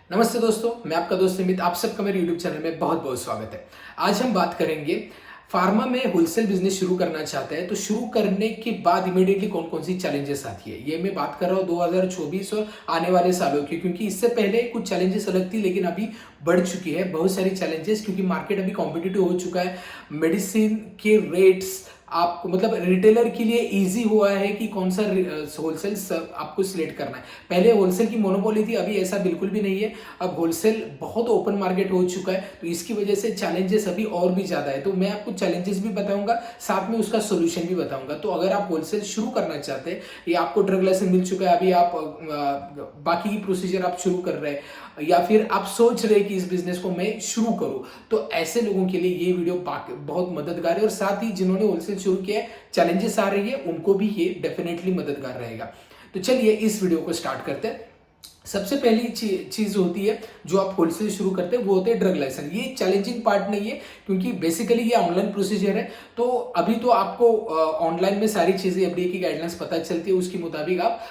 नमस्ते दोस्तों, मैं आपका दोस्त अमित। आप सबका मेरे YouTube चैनल में बहुत बहुत स्वागत है। आज हम बात करेंगे फार्मा में होलसेल बिजनेस शुरू करना चाहते हैं तो शुरू करने के बाद इमीडिएटली कौन कौन सी चैलेंजेस आती है। ये मैं बात कर रहा हूँ 2024 और आने वाले सालों की, क्योंकि इससे पहले कुछ चैलेंजेस अलग थी लेकिन अभी बढ़ चुकी है बहुत सारी चैलेंजेस, क्योंकि मार्केट अभी कॉम्पिटिटिव हो चुका है। मेडिसिन के रेट्स आपको मतलब रिटेलर के लिए इजी हुआ है कि कौन सा होलसेल आपको सिलेक्ट करना है। पहले होलसेल की मोनोपोली थी, अभी ऐसा बिल्कुल भी नहीं है। अब होलसेल बहुत ओपन मार्केट हो चुका है, तो इसकी वजह से चैलेंजेस अभी और भी ज़्यादा है। तो मैं आपको चैलेंजेस भी बताऊंगा, साथ में उसका सोल्यूशन भी बताऊंगा। तो अगर आप होलसेल शुरू करना चाहते हैं या आपको ड्रग लाइसेंस मिल चुका है, अभी आप बाकी की प्रोसीजर आप शुरू कर रहे हैं, या फिर आप सोच रहे हैं कि इस बिजनेस को मैं शुरू करूं, तो ऐसे लोगों के लिए ये वीडियो बहुत मददगार है। और साथ ही जिन्होंने होलसेल शुरू किया है, चैलेंजेस आ रही है, उनको भी ये डेफिनेटली मददगार रहेगा। तो चलिए इस वीडियो को स्टार्ट करते हैं। सबसे पहली चीज होती है जो आप होलसेल शुरू करते हैं, वो होते हैं ड्रग लाइसेंस। ये चैलेंजिंग पार्ट नहीं है, क्योंकि बेसिकली ये ऑनलाइन प्रोसीजर है। तो अभी तो आपको ऑनलाइन में सारी चीजें एफडीए की गाइडलाइंस पता चलती है, उसके मुताबिक आप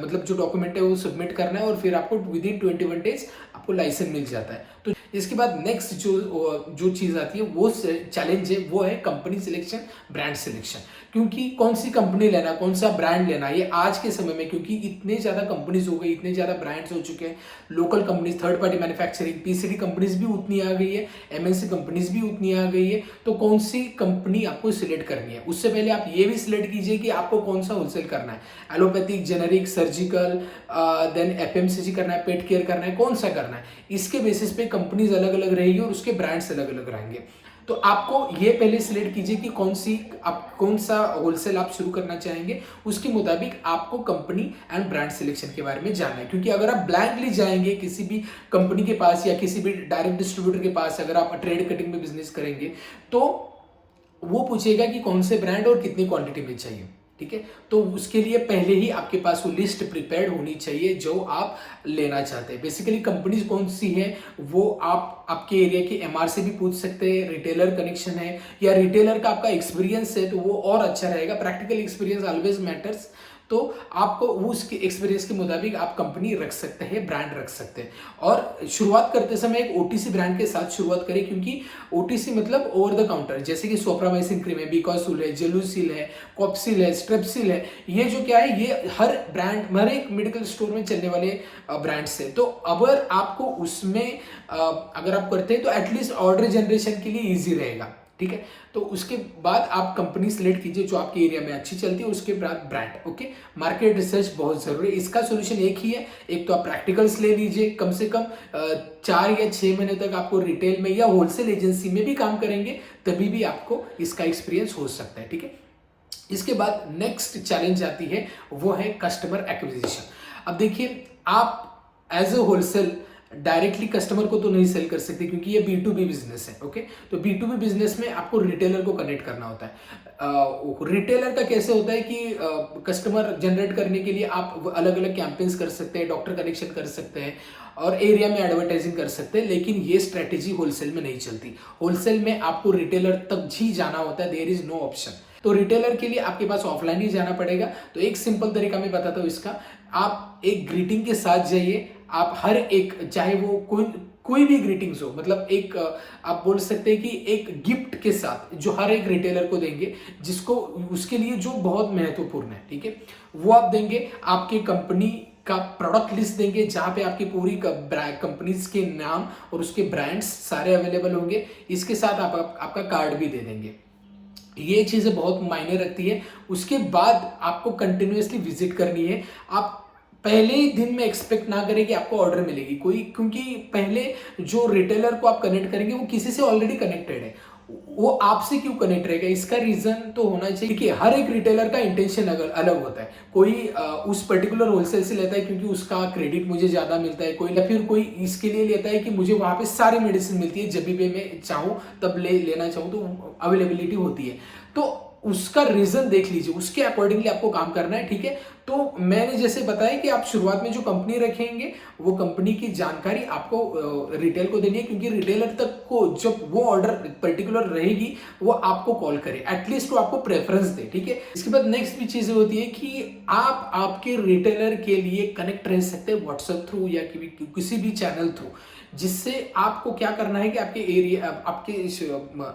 मतलब जो डॉक्यूमेंट है वो सबमिट करना है और फिर आपको विद इन 21 डेज आपको लाइसेंस मिल जाता है। तो इसके बाद नेक्स्ट जो चीज आती है, वो चैलेंज है, वो है कंपनी सिलेक्शन, ब्रांड सिलेक्शन। क्योंकि कौन सी कंपनी लेना, कौन सा ब्रांड लेना, ये आज के समय में, क्योंकि इतने ज्यादा कंपनीज हो गई, इतने ज्यादा ब्रांड्स हो चुके हैं, local companies, third party manufacturing, PCD companies भी उतनी आ गई है, एमएनसी कंपनीज भी उतनी आ गई है। तो कौन सी कंपनी आपको सिलेक्ट करनी है, उससे पहले आप ये भी सिलेक्ट कीजिए कि आपको कौन सा होलसेल करना है। Allopathic, generic, surgical, then FMCG करना है, पेट केयर करना है, कौन सा करना है। इसके बेसिस पे कंपनीज अलग अलग रहेगी और उसके ब्रांड्स अलग अलग रहेंगे। तो आपको ये पहले सिलेक्ट कीजिए कि कौन सा होलसेल आप शुरू करना चाहेंगे, उसके मुताबिक आपको कंपनी एंड ब्रांड सिलेक्शन के बारे में जानना है। क्योंकि अगर आप ब्लैंकली जाएंगे किसी भी कंपनी के पास या किसी भी डायरेक्ट डिस्ट्रीब्यूटर के पास, अगर आप ट्रेड कटिंग में बिजनेस करेंगे, तो वो पूछेगा कि कौन से ब्रांड और कितनी क्वांटिटी में चाहिए। ठीक है, तो उसके लिए पहले ही आपके पास वो लिस्ट प्रिपेयर्ड होनी चाहिए जो आप लेना चाहते हैं। बेसिकली कंपनीज कौन सी है वो आप आपके एरिया के एमआर से भी पूछ सकते हैं, रिटेलर कनेक्शन है या रिटेलर का आपका एक्सपीरियंस है तो वो और अच्छा रहेगा। Practical experience always matters. तो आपको वो उसके एक्सपीरियंस के मुताबिक आप कंपनी रख सकते हैं, ब्रांड रख सकते हैं। और शुरुआत करते समय एक ओटीसी ब्रांड के साथ शुरुआत करें, क्योंकि ओटीसी मतलब ओवर द काउंटर, जैसे कि सोप्रामाइसिन क्रीम है, बिकॉसूल है, जेलुसिल है, कॉप्सिल है, स्ट्रेप्सिल है। ये जो क्या है, ये हर ब्रांड, हर एक मेडिकल स्टोर में चलने वाले ब्रांड्स है। तो अगर आपको उसमें अगर आप करते हैं तो एटलीस्ट ऑर्डर जनरेशन के लिए ईजी रहेगा। ठीक है, तो उसके बाद आप कंपनी सिलेक्ट कीजिए जो आपके एरिया में अच्छी चलती है, उसके बाद ब्रांड। ओके, मार्केट रिसर्च बहुत जरूरी है। इसका सोल्यूशन एक ही है, एक तो आप प्रैक्टिकल्स ले लीजिए, कम से कम 4 या 6 महीने तक आपको रिटेल में या होलसेल एजेंसी में भी काम करेंगे, तभी भी आपको इसका एक्सपीरियंस हो सकता है। ठीक है, इसके बाद नेक्स्ट चैलेंज आती है, वो है कस्टमर एक्विजिशन। अब देखिए, आप as a wholesale directly customer को तो नहीं सेल कर सकते, क्योंकि ये B2B बिजनेस है। ओके, तो B2B बिजनेस में आपको रिटेलर को कनेक्ट करना होता है। रिटेलर का कैसे होता है कि कस्टमर जनरेट करने के लिए आप अलग अलग कैंपेन्स कर सकते हैं, डॉक्टर कनेक्शन कर सकते हैं और एरिया में एडवर्टाइजिंग कर सकते हैं, लेकिन ये स्ट्रेटेजी होलसेल में नहीं चलती। होलसेल में आपको रिटेलर तक ही जाना होता है, देयर इज नो ऑप्शन। तो रिटेलर के लिए आपके पास ऑफलाइन ही जाना पड़ेगा। तो एक सिंपल तरीका मैं बताता हूँ इसका। आप एक ग्रीटिंग के साथ जाइए, आप हर एक, चाहे वो कोई भी ग्रीटिंग्स हो, मतलब एक आप बोल सकते हैं कि एक गिफ्ट के साथ जो हर एक रिटेलर को देंगे, जिसको उसके लिए जो बहुत महत्वपूर्ण है। ठीक है, वो आप देंगे, आपके कंपनी का प्रोडक्ट लिस्ट देंगे, जहां पे आपकी पूरी कंपनीज के नाम और उसके ब्रांड्स सारे अवेलेबल होंगे। इसके साथ आपका कार्ड भी दे देंगे। ये चीजें बहुत मायने रखती है। उसके बाद आपको कंटिन्यूअसली विजिट करनी है। आप पहले ही दिन में एक्सपेक्ट ना करें कि आपको ऑर्डर मिलेगी कोई, क्योंकि पहले जो रिटेलर को आप कनेक्ट करेंगे वो किसी से ऑलरेडी कनेक्टेड है, वो आपसे क्यों कनेक्ट रहेगा। इसका रीजन तो होना चाहिए कि हर एक रिटेलर का इंटेंशन अलग होता है। कोई उस पर्टिकुलर होलसेल से लेता है क्योंकि उसका क्रेडिट मुझे ज्यादा मिलता है, कोई या फिर कोई इसके लिए लेता है कि मुझे वहां पे सारी मेडिसिन मिलती है, जब भी मैं चाहूँ तब लेना चाहूँ तो अवेलेबिलिटी होती है। तो उसका रीजन देख लीजिए, उसके अकॉर्डिंगली आपको काम करना है, ठीक है। तो मैंने जैसे बताया कि आप शुरुआत में जो कंपनी रखेंगे वो कंपनी की जानकारी आपको रिटेल को देनी है, क्योंकि रिटेलर तक को जब वो ऑर्डर पर्टिकुलर रहेगी वो आपको कॉल करे, एटलीस्ट वो आपको प्रेफरेंस दे, ठीक है। इसके बाद नेक्स्ट भी चीजें होती है कि आप आपके रिटेलर के लिए कनेक्ट रह सकते हैं व्हाट्सएप थ्रू या किसी भी चैनल थ्रू, जिससे आपको क्या करना है कि आपके एरिया, आपके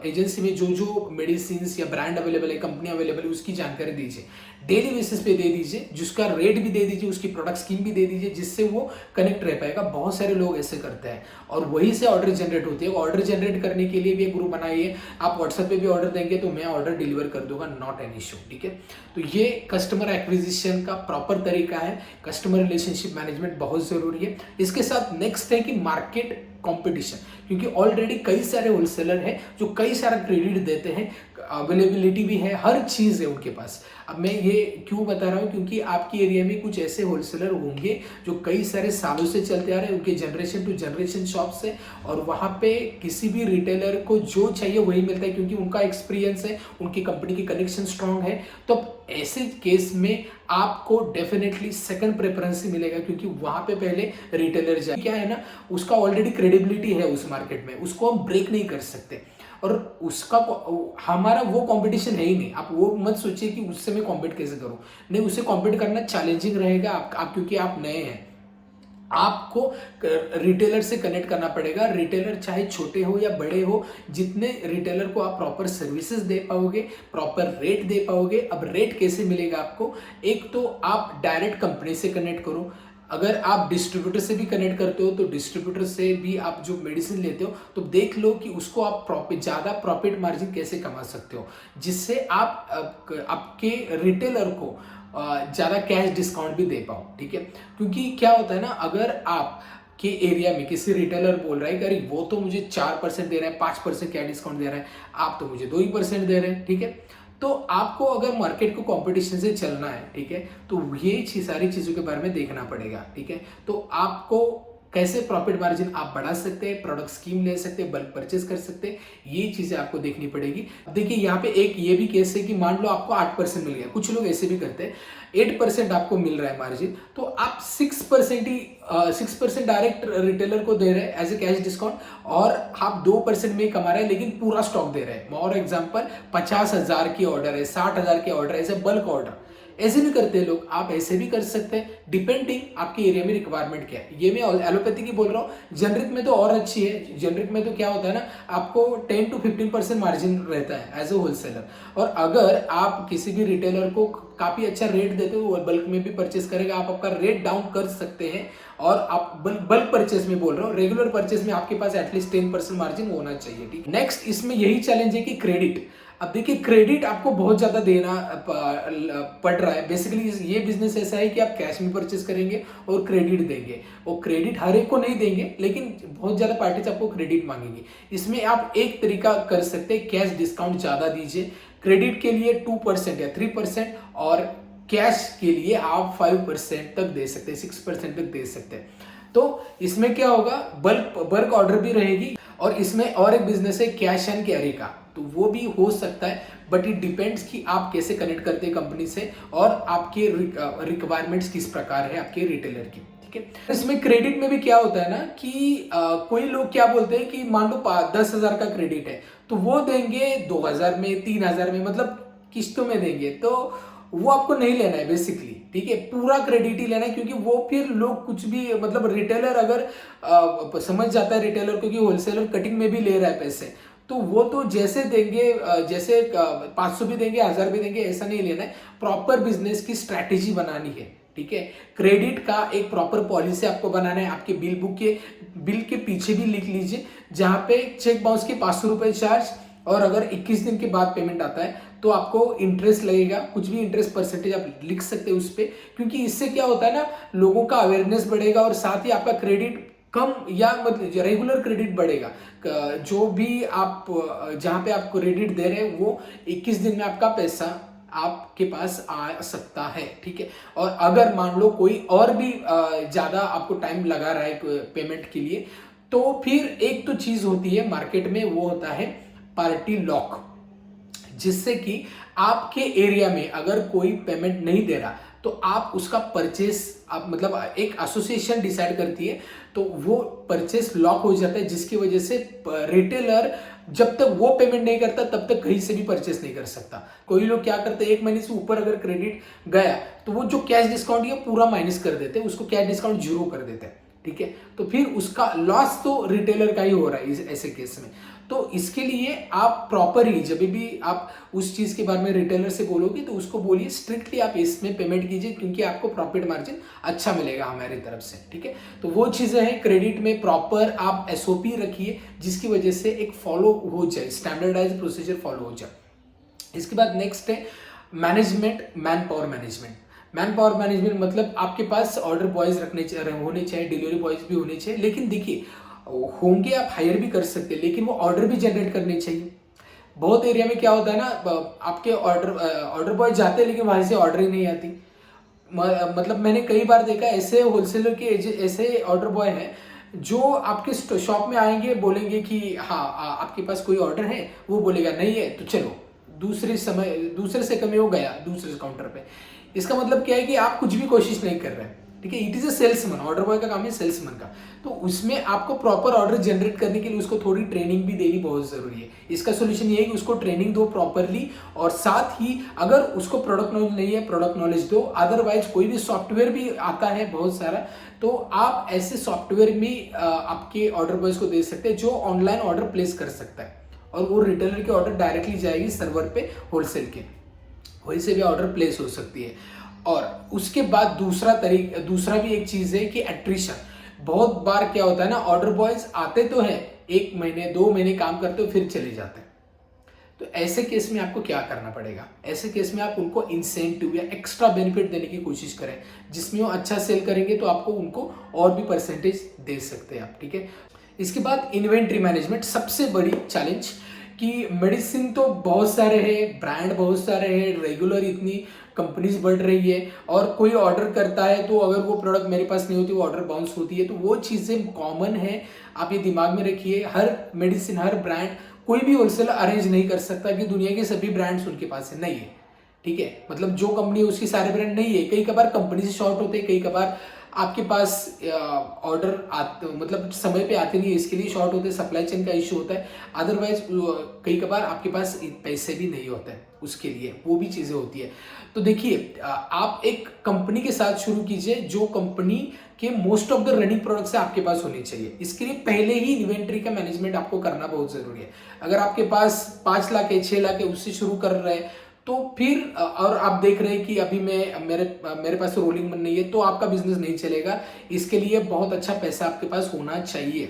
एजेंसी में जो जो मेडिसिन या ब्रांड अवेलेबल है, कंपनी अवेलेबल है, उसकी जानकारी दीजिए, डेली बेसिस पे दे दीजिए, जिसका रेट भी दे दीजिए, उसकी प्रोडक्ट स्कीम भी दे दीजिए, जिससे वो कनेक्ट रह पाएगा। बहुत सारे लोग ऐसे करते हैं और वहीं से ऑर्डर जनरेट होती है। ऑर्डर जनरेट करने के लिए भी एक ग्रुप बनाइए, आप व्हाट्सएप पे भी ऑर्डर देंगे तो मैं ऑर्डर डिलीवर कर दूंगा, नॉट एन इशू, ठीक है। तो ये कस्टमर एक्विजिशन का प्रॉपर तरीका है। कस्टमर रिलेशनशिप मैनेजमेंट बहुत जरूरी है। इसके साथ नेक्स्ट है कि मार्केट कंपटीशन, क्योंकि ऑलरेडी कई सारे होलसेलर हैं जो कई सारा क्रेडिट देते हैं, अवेलेबिलिटी भी है, हर चीज है उनके पास। अब मैं ये क्यों बता रहा हूँ, क्योंकि आपकी एरिया में कुछ ऐसे होलसेलर होंगे जो कई सारे सालों से चलते आ रहे हैं, उनके जनरेशन टू जनरेशन शॉप्स है, और वहां पे किसी भी रिटेलर को जो चाहिए वही मिलता है, क्योंकि उनका एक्सपीरियंस है, उनकी कंपनी की कनेक्शन स्ट्रांग है। तो ऐसे केस में आपको डेफिनेटली सेकंड प्रेफरेंस ही मिलेगा, क्योंकि वहां पे पहले रिटेलर जाए, क्या है ना, उसका ऑलरेडी क्रेडिबिलिटी है उस मार्केट में, उसको हम ब्रेक नहीं कर सकते, और उसका हमारा वो कंपटीशन है ही नहीं। आप वो मत सोचिए कि उससे मैं कॉम्पीट कैसे करूं, नहीं, उससे कॉम्पीट करना चैलेंजिंग रहेगा आप क्योंकि आप नए हैं। आपको रिटेलर से कनेक्ट करना पड़ेगा, रिटेलर चाहे छोटे हो या बड़े हो, जितने रिटेलर को आप प्रॉपर सर्विसेज दे पाओगे, प्रॉपर रेट दे पाओगे। अब रेट कैसे मिलेगा आपको, एक तो आप डायरेक्ट कंपनी से कनेक्ट करो, अगर आप डिस्ट्रीब्यूटर से भी कनेक्ट करते हो तो डिस्ट्रीब्यूटर से भी आप जो मेडिसिन लेते हो तो देख लो कि उसको आप ज़्यादा प्रॉफिट मार्जिन कैसे कमा सकते हो, जिससे आप आपके रिटेलर को ज़्यादा कैश डिस्काउंट भी दे पाओ, ठीक है। क्योंकि क्या होता है ना, अगर आप के एरिया में किसी रिटेलर बोल रहा है कि अरे वो तो मुझे 4% दे रहा है, 5% क्या डिस्काउंट दे रहा है, आप तो मुझे 2% दे रहे हैं, ठीक है। तो आपको अगर मार्केट को कंपटीशन से चलना है, ठीक है, तो ये सारी चीज़ों के बारे में देखना पड़ेगा, ठीक है। तो आपको कैसे प्रॉफिट मार्जिन आप बढ़ा सकते हैं, प्रोडक्ट स्कीम ले सकते हैं, बल्क परचेस कर सकते हैं, ये चीजें आपको देखनी पड़ेगी। अब देखिए यहाँ पे एक ये भी केस है कि मान लो आपको 8% मिल गया, कुछ लोग ऐसे भी करते हैं, 8% आपको मिल रहा है मार्जिन, तो आप 6% डायरेक्ट रिटेलर को दे रहे हैं एज ए कैश डिस्काउंट, और आप 2% में कमा रहे हैं, लेकिन पूरा स्टॉक दे रहे हैं। और एग्जाम्पल 50,000 की ऑर्डर है, 60,000 के ऑर्डर है, ऐसे बल्क ऑर्डर ऐसे भी करते हैं लोग, आप ऐसे भी कर सकते हैं, डिपेंडिंग आपके एरिया में रिक्वायरमेंट क्या है। ये मैं एलोपैथी की बोल रहा हूँ, जेनरिक में तो और अच्छी है। जेनरिक में तो क्या होता है ना, आपको 10 to 15% मार्जिन रहता है एज ए होलसेलर, और अगर आप किसी भी रिटेलर को काफी अच्छा रेट देते हो, बल्क में भी परचेस करेगा, आप आपका रेट डाउन कर सकते हैं। और आप बल्क परचेस में बोल रहा हूँ, रेगुलर परचेस में आपके पास एटलीस्ट 10% मार्जिन होना चाहिए, ठीक। नेक्स्ट इसमें यही चैलेंज है कि क्रेडिट। अब देखिए क्रेडिट आपको बहुत ज्यादा देना पड़ रहा है। बेसिकली ये बिजनेस ऐसा है कि आप कैश में परचेस करेंगे और क्रेडिट देंगे, और क्रेडिट हर एक को नहीं देंगे, लेकिन बहुत ज्यादा पार्टीज आपको क्रेडिट मांगेंगी। इसमें आप एक तरीका कर सकते हैं, कैश डिस्काउंट ज्यादा दीजिए, क्रेडिट के लिए 2% या 3%, और कैश के लिए आप 5% तक दे सकते हैं, 6% तक दे सकते हैं। तो इसमें क्या होगा, बल्क ऑर्डर भी रहेगी, और इसमें और एक बिजनेस है कैश एंड कैरी का, तो वो भी हो सकता है, बट इट डिपेंड्स कि आप कैसे कनेक्ट करते हैं कंपनी से, और आपके रिक्वायरमेंट्स किस प्रकार है आपके रिटेलर की, ठीक है। इसमें क्रेडिट में भी क्या होता है ना कि कोई लोग क्या बोलते हैं कि मान लो 10,000 का क्रेडिट है, तो वो देंगे 2,000 में, 3,000 में, मतलब किस्तों में देंगे, तो वो आपको नहीं लेना है बेसिकली, ठीक है। पूरा क्रेडिट ही लेना है, क्योंकि वो फिर लोग कुछ भी, मतलब रिटेलर अगर समझ जाता है रिटेलर को कि होलसेलर कटिंग में भी ले रहा है पैसे, तो वो तो जैसे देंगे, जैसे 500 भी देंगे, 1,000 भी देंगे, ऐसा नहीं लेना है। प्रॉपर बिजनेस की स्ट्रैटेजी बनानी है, ठीक है। क्रेडिट का एक प्रॉपर पॉलिसी आपको बनाना है, आपके बिल के पीछे भी लिख लीजिए, जहां पे चेक बाउंस के 500 रुपए चार्ज, और अगर 21 दिन के बाद पेमेंट आता है तो आपको इंटरेस्ट लगेगा, कुछ भी इंटरेस्ट परसेंटेज आप लिख सकते हैं उस पर, क्योंकि इससे क्या होता है ना, लोगों का अवेयरनेस बढ़ेगा, और साथ ही आपका क्रेडिट कम या मतलब रेगुलर क्रेडिट बढ़ेगा। जो भी आप जहां पे आप क्रेडिट दे रहे हैं वो 21 दिन में आपका पैसा आपके पास आ सकता है, ठीक है। और अगर मान लो कोई और भी ज्यादा आपको टाइम लगा रहा है पेमेंट के लिए, तो फिर एक तो चीज होती है मार्केट में, वो होता है पार्टी लॉक। जिससे कि आपके एरिया में अगर कोई पेमेंट नहीं दे रहा तो आप उसका परचेस, आप मतलब एक एसोसिएशन डिसाइड करती है तो वो परचेस लॉक हो जाता है, जिसकी वजह से रिटेलर जब तक वो पेमेंट नहीं करता तब तक कहीं से भी परचेस नहीं कर सकता। कोई लोग क्या करते हैं, एक महीने से ऊपर अगर क्रेडिट गया तो वो जो कैश डिस्काउंट है पूरा माइनस कर देते हैं, उसको कैश डिस्काउंट जीरो कर देते हैं, ठीक है। तो फिर उसका लॉस तो रिटेलर का ही हो रहा है इस ऐसे केस में। तो इसके लिए आप प्रॉपर ही जब भी आप उस चीज़ के बारे में रिटेलर से बोलोगे तो उसको बोलिए स्ट्रिक्टली आप इसमें पेमेंट कीजिए, क्योंकि आपको प्रॉफिट मार्जिन अच्छा मिलेगा हमारी तरफ से, ठीक है। तो वो चीज़ें हैं क्रेडिट में, प्रॉपर आप एसओपी रखिए जिसकी वजह से एक फॉलो हो जाए, स्टैंडर्डाइज प्रोसीजर फॉलो हो जाए। इसके बाद नेक्स्ट है management, man power management. Man power management मतलब आपके पास ऑर्डर बॉयज होने चाहिए, डिलीवरी बॉयज भी होने चाहिए, लेकिन देखिए होंगे, आप हायर भी कर सकते हैं, लेकिन वो ऑर्डर भी जनरेट करने चाहिए। बहुत एरिया में क्या होता है ना, आपके ऑर्डर बॉय जाते हैं लेकिन वहां से ऑर्डर ही नहीं आती। मतलब मैंने कई बार देखा ऐसे होलसेलर के ऐसे ऑर्डर बॉय हैं जो आपके शॉप में आएंगे, बोलेंगे कि हाँ आपके पास कोई ऑर्डर है, वो बोलेगा नहीं है तो चलो दूसरे से कमी हो गया दूसरे काउंटर पे। इसका मतलब क्या है कि आप कुछ भी कोशिश नहीं कर रहे हैं, ठीक है। It is a salesman, order boy का काम है सेल्समैन का। तो उसमें आपको प्रॉपर ऑर्डर जनरेट करने के लिए उसको थोड़ी ट्रेनिंग भी देनी बहुत जरूरी है। इसका सोल्यूशन ये है कि उसको ट्रेनिंग दो प्रॉपरली, और साथ ही अगर उसको प्रोडक्ट नॉलेज नहीं है प्रोडक्ट नॉलेज दो। अदरवाइज कोई भी सॉफ्टवेयर भी आता है बहुत सारा, तो आप ऐसे सॉफ्टवेयर भी आपके ऑर्डर बॉयज को दे सकते हैं जो ऑनलाइन ऑर्डर प्लेस कर सकता है, और वो रिटेलर के ऑर्डर डायरेक्टली जाएगी सर्वर पे होलसेल के, वहीं से भी ऑर्डर प्लेस हो सकती है। और उसके बाद दूसरा भी एक चीज है कि एट्रिशन। बहुत बार क्या होता है ना, ऑर्डर बॉयज आते तो हैं, 1 महीने 2 महीने काम करते हो फिर चले जाते हैं। तो ऐसे केस में आपको क्या करना पड़ेगा, ऐसे केस में आप उनको इंसेंटिव या एक्स्ट्रा बेनिफिट देने की कोशिश करें, जिसमें वो अच्छा सेल करेंगे तो आपको उनको और भी परसेंटेज दे सकते हैं आप, ठीक है। इसके बाद इन्वेंट्री मैनेजमेंट, सबसे बड़ी चैलेंज कि मेडिसिन तो बहुत सारे हैं, ब्रांड बहुत सारे हैं, रेगुलर इतनी कंपनीज बढ़ रही है, और कोई ऑर्डर करता है तो अगर वो प्रोडक्ट मेरे पास नहीं होती वो ऑर्डर बाउंस होती है। तो वो चीज़ें कॉमन है, आप ये दिमाग में रखिए। हर मेडिसिन, हर ब्रांड कोई भी होलसेलर अरेंज नहीं कर सकता कि दुनिया के सभी ब्रांड्स उनके पास है, नहीं है, ठीक है। मतलब जो कंपनी है उसकी सारे ब्रांड नहीं है। कई कबार कंपनी से शॉर्ट होते हैं, कई कबार आपके पास ऑर्डर मतलब समय पे आते नहीं है, इसके लिए शॉर्ट होते हैं, सप्लाई चेन का इश्यू होता है। अदरवाइज कई कबार आपके पास पैसे भी नहीं होते हैं उसके लिए, वो भी चीज़ें होती है। तो देखिए आप एक कंपनी के साथ शुरू कीजिए जो कंपनी के most of the running products आपके पास होने चाहिए। इसके लिए पहले ही इन्वेंट्री का मैनेजमेंट आपको करना बहुत जरूरी है। अगर आपके पास 5 लाख है, 6 लाख है, उससे शुरू कर रहे हैं तो फिर और आप देख रहे हैं कि अभी मेरे पास रोलिंग मन नहीं है, तो आपका बिजनेस नहीं चलेगा। इसके लिए बहुत अच्छा पैसा आपके पास होना चाहिए,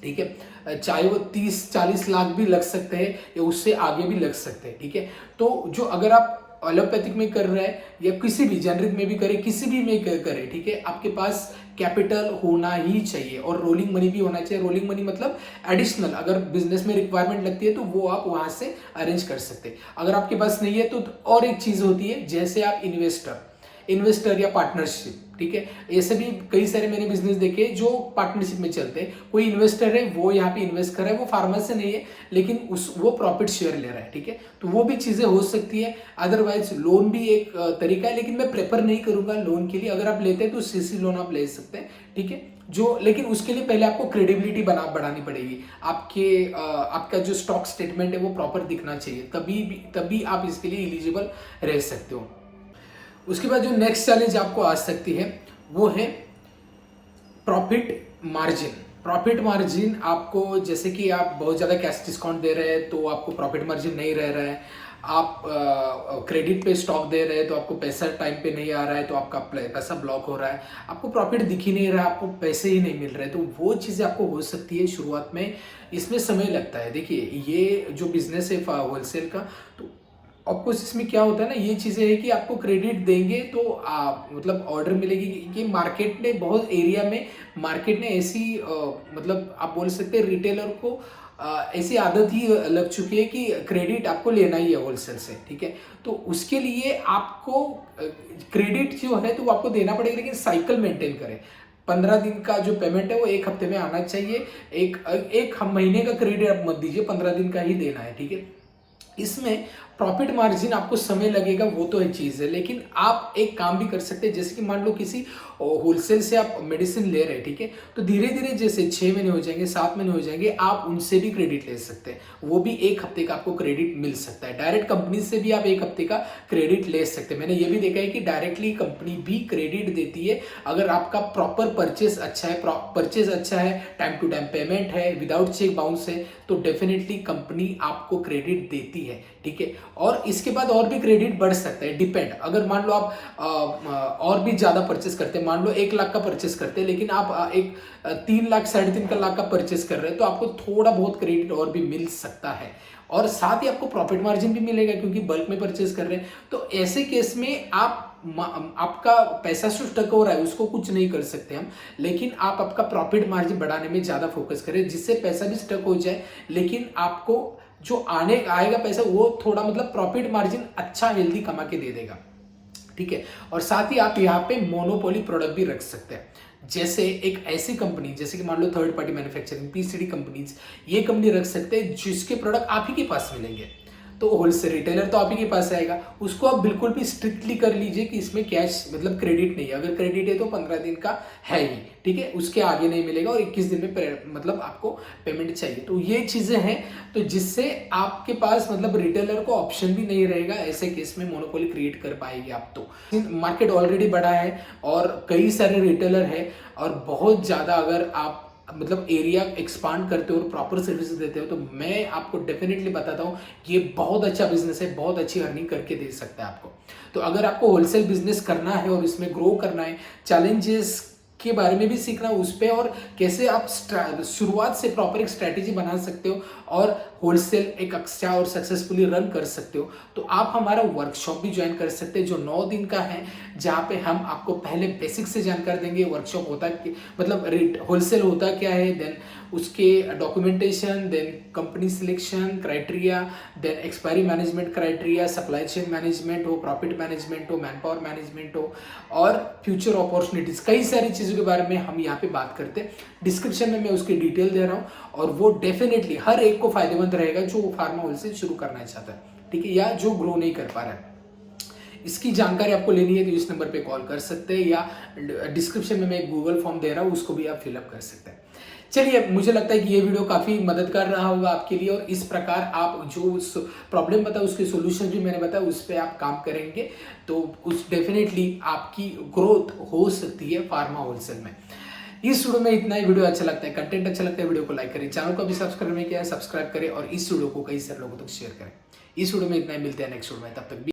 ठीक है। चाहे वो 30-40 लाख भी लग सकते हैं या उससे आगे भी लग सकते हैं, ठीक है। तो जो अगर आप एलोपैथिक में कर रहे हैं या किसी भी जेनरिक में भी करें, किसी भी में करें, ठीक है, आपके पास कैपिटल होना ही चाहिए और रोलिंग मनी भी होना चाहिए। रोलिंग मनी मतलब एडिशनल अगर बिजनेस में रिक्वायरमेंट लगती है तो वो आप वहां से अरेंज कर सकते हैं। अगर आपके पास नहीं है तो और एक चीज होती है, जैसे आप इन्वेस्टर या पार्टनरशिप, ठीक है। ऐसे भी कई सारे मैंने बिजनेस देखे जो पार्टनरशिप में चलते हैं। कोई इन्वेस्टर है, वो यहाँ पे इन्वेस्ट कर रहा है, वो फार्मर से नहीं है लेकिन वो प्रॉफिट शेयर ले रहा है, ठीक है। तो वो भी चीजें हो सकती है। अदरवाइज लोन भी एक तरीका है, लेकिन मैं प्रेफर नहीं करूंगा लोन के लिए। अगर आप लेते हैं तो सीसी लोन आप ले सकते हैं, ठीक है। लेकिन उसके लिए पहले आपको क्रेडिबिलिटी बढ़ानी पड़ेगी। आपका जो स्टॉक स्टेटमेंट है वो प्रॉपर दिखना चाहिए, तभी आप इसके लिए एलिजिबल रह सकते हो। उसके बाद जो नेक्स्ट चैलेंज आपको आ सकती है वो है प्रॉफिट मार्जिन। आपको जैसे कि आप बहुत ज़्यादा कैश डिस्काउंट दे रहे हैं तो आपको प्रॉफिट मार्जिन नहीं रह रहा है। आप क्रेडिट पे स्टॉक दे रहे हैं तो आपको पैसा टाइम पे नहीं आ रहा है, तो आपका पैसा ब्लॉक हो रहा है, आपको प्रॉफिट दिख ही नहीं रहा, आपको पैसे ही नहीं मिल रहे। तो वो चीज़ें आपको हो सकती है शुरुआत में, इसमें समय लगता है। देखिए ये जो बिजनेस है होलसेल का, तो आपको इसमें क्या होता है ना, ये चीज़ें है कि आपको क्रेडिट देंगे तो मतलब ऑर्डर मिलेगी। कि मार्केट ने बहुत एरिया में मार्केट ने ऐसी मतलब आप बोल सकते हैं रिटेलर को ऐसी आदत ही लग चुकी है कि क्रेडिट आपको लेना ही है होलसेल से, ठीक है। तो उसके लिए आपको क्रेडिट जो है तो वो आपको देना पड़ेगा, लेकिन साइकिल मेंटेन करें। 15 दिन का जो पेमेंट है वो 1 हफ्ते में आना चाहिए। एक महीने का क्रेडिट आप मत दीजिए, 15 दिन का ही देना है, ठीक है। इसमें प्रॉफिट मार्जिन आपको समय लगेगा, वो तो एक चीज़ है, लेकिन आप एक काम भी कर सकते हैं। जैसे कि मान लो किसी होलसेल से आप मेडिसिन ले रहे हैं, ठीक है, तो धीरे धीरे जैसे 6 महीने हो जाएंगे, 7 महीने हो जाएंगे, आप उनसे भी क्रेडिट ले सकते हैं। वो भी 1 हफ्ते का आपको क्रेडिट मिल सकता है। डायरेक्ट कंपनी से भी आप 1 हफ्ते का क्रेडिट ले सकते हैं। मैंने ये भी देखा है कि डायरेक्टली कंपनी भी क्रेडिट देती है अगर आपका प्रॉपर परचेस अच्छा है, टाइम टू टाइम पेमेंट है, विदाउट चेक बाउंस है, तो डेफिनेटली कंपनी आपको क्रेडिट देती है, ठीक है। और इसके बाद और भी क्रेडिट बढ़ सकता है, डिपेंड। अगर मान लो आप और भी ज़्यादा परचेस करते हैं, मान लो 1 लाख का परचेस करते हैं, लेकिन आप एक 3 लाख 3.5 लाख का परचेस कर रहे हैं, तो आपको थोड़ा बहुत क्रेडिट और भी मिल सकता है। और साथ ही आपको प्रॉफिट मार्जिन भी मिलेगा क्योंकि बल्क में परचेस कर रहे हैं। तो ऐसे केस में आपका पैसा जो स्टक हो रहा है उसको कुछ नहीं कर सकते हम, लेकिन आप आपका प्रॉफिट मार्जिन बढ़ाने में ज़्यादा फोकस करें, जिससे पैसा भी स्टक हो जाए, लेकिन आपको जो आएगा पैसा वो थोड़ा मतलब प्रॉफिट मार्जिन अच्छा हेल्दी कमा के दे देगा, ठीक है। और साथ ही आप यहाँ पे मोनोपोली प्रोडक्ट भी रख सकते हैं। जैसे एक ऐसी कंपनी जैसे कि मान लो third party manufacturing, PCD companies, ये कंपनी रख सकते हैं जिसके प्रोडक्ट आप ही के पास मिलेंगे। तो होलसेल रिटेलर तो आप ही के पास आएगा, उसको आप बिल्कुल भी स्ट्रिक्टली कर लीजिए कि इसमें कैश मतलब क्रेडिट नहीं है। अगर क्रेडिट है तो 15 दिन का है ही, ठीक है, उसके आगे नहीं मिलेगा, और 21 दिन में मतलब आपको पेमेंट चाहिए। तो ये चीज़ें हैं, तो जिससे आपके पास मतलब रिटेलर को ऑप्शन भी नहीं रहेगा। ऐसे केस में मोनोपोली क्रिएट कर पाएगी आप। तो मार्केट ऑलरेडी बड़ा है और कई सारे रिटेलर है, और बहुत ज़्यादा अगर आप मतलब एरिया एक्सपांड करते हो और प्रॉपर सर्विसेज देते हो, तो मैं आपको डेफिनेटली बताता हूँ कि ये बहुत अच्छा बिजनेस है, बहुत अच्छी अर्निंग करके दे सकता है आपको। तो अगर आपको होलसेल बिजनेस करना है और इसमें ग्रो करना है, चैलेंजेस के बारे में भी सीखना उस पर, और कैसे आप शुरुआत से प्रॉपर एक स्ट्रैटेजी बना सकते हो और होलसेल एक अच्छा और सक्सेसफुली रन कर सकते हो, तो आप हमारा वर्कशॉप भी ज्वाइन कर सकते हैं जो 9 दिन का है, जहाँ पे हम आपको पहले बेसिक से जानकारी देंगे वर्कशॉप होता है मतलब होलसेल होता क्या है, देन उसके documentation, then company selection criteria, then expiry management criteria, supply chain management हो, प्रॉफिट मैनेजमेंट हो, मैन पावर मैनेजमेंट हो, और फ्यूचर अपॉर्चुनिटीज, कई सारी चीज़ों के बारे में हम यहाँ पे बात करते हैं। डिस्क्रिप्शन में मैं उसकी डिटेल दे रहा हूँ, और वो डेफिनेटली हर एक को फायदेमंद रहेगा जो फार्मा होलसेल शुरू करना चाहता है, ठीक है, या जो ग्रो नहीं कर पा रहा है। इसकी जानकारी आपको लेनी है तो इस नंबर पे कॉल कर सकते हैं, या डिस्क्रिप्शन में मैं एक गूगल फॉर्म दे रहा हूँ, उसको भी आप फिलअप कर सकते हैं। चलिए, मुझे लगता है कि ये वीडियो काफ़ी मदद कर रहा होगा आपके लिए, और इस प्रकार आप जो प्रॉब्लम बताया उसके सॉल्यूशन भी मैंने बताया, उस पर आप काम करेंगे तो उस डेफिनेटली आपकी ग्रोथ हो सकती है फार्मा होलसेल में। इस वीडियो में इतना ही। वीडियो अच्छा लगता है, कंटेंट अच्छा लगता है, वीडियो को लाइक करें, चैनल को भी सब्सक्राइब नहीं किया है सब्सक्राइब करें, और इस वीडियो को कई सारे लोगों तक शेयर करें। इस वीडियो में इतना ही, मिलते हैं नेक्स्ट वीडियो में, तब तक भी